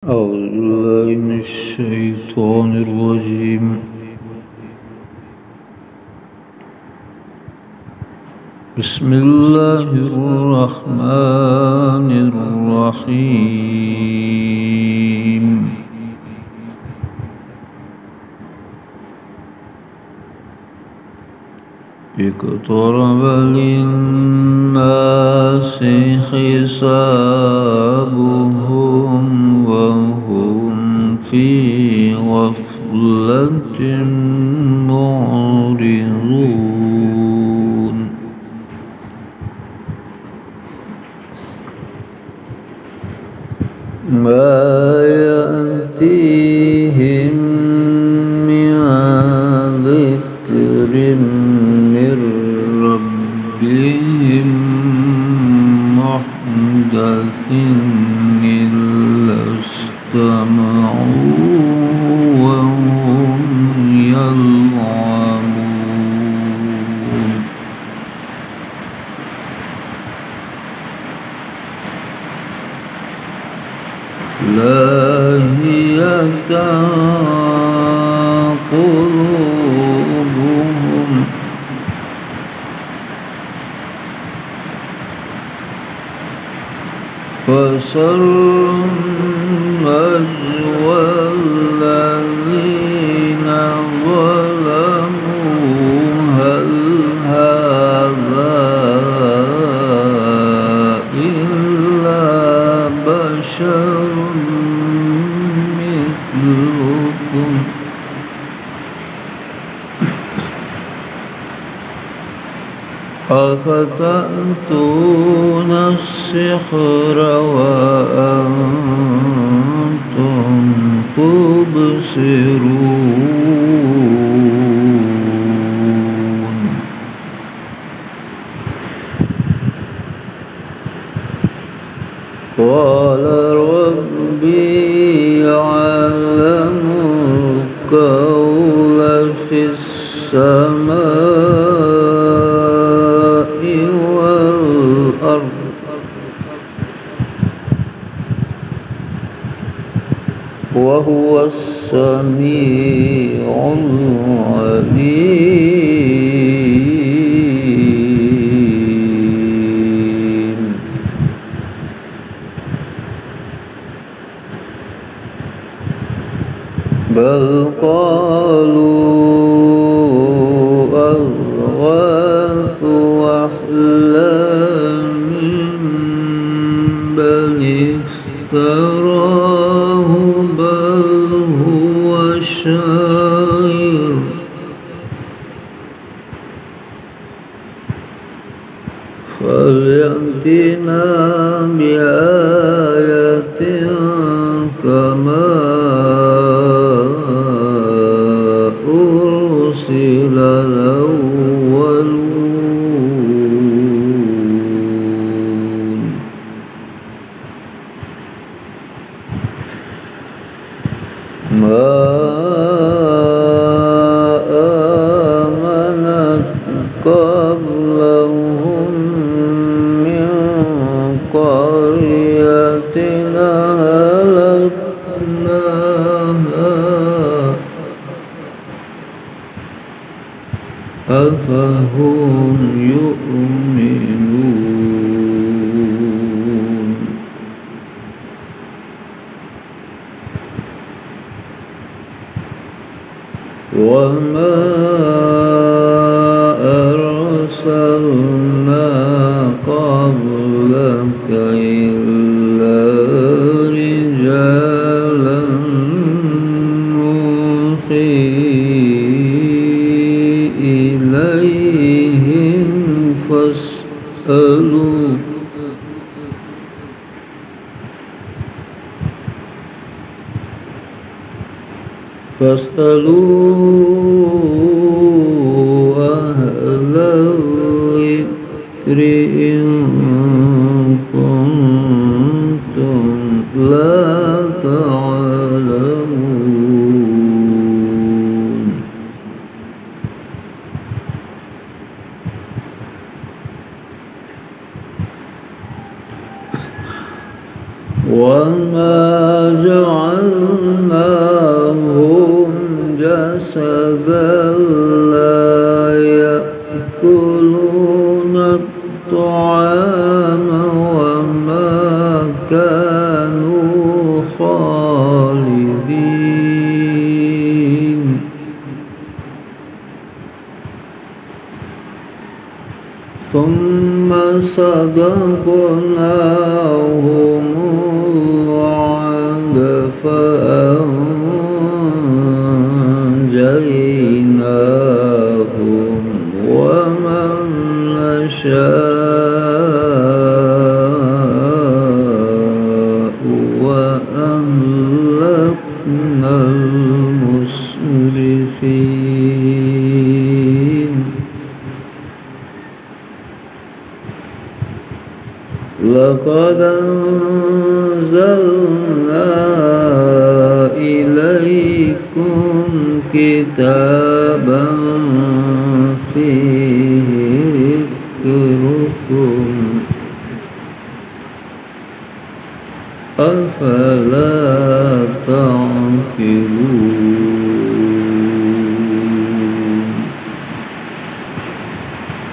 أعوذ بالله من الشيطان الرجيم. بسم الله الرحمن الرحيم. اقترب للناس حسابهم وهم في غفلة معرضون. ما يأتيهم من ذكر من ربهم محدث إلا استمعوا وهم يلعبون. لاهية قلوبهم فسر النجوى الذين ظلموا هل هذا إلا بشر مثلكم أفتأتون السحر وأنتم تبصرون. قال ربي يعلم القول في السماء والأرض وهو السميع العليم. بل قالوا أضغاث أحلام بل افتراه بل هو شاعر فليأتنا بآية كما أرسل الأولون. ما آمنت قبلهم من قرية أهلكناها أفهم يؤمنون. وما أرسلنا قبلك إلا رجالا نوحي إليهم فاسألوا أهل الذكر إن كنتم لا تعلمون. وما جعل خالدين ثم صدقناهم الوعد فأنجيناهم ومن نشاء وأهلكنا المسرفين لقد أنزلنا إليكم كتابا فيه ذكركم أفلا تعقلون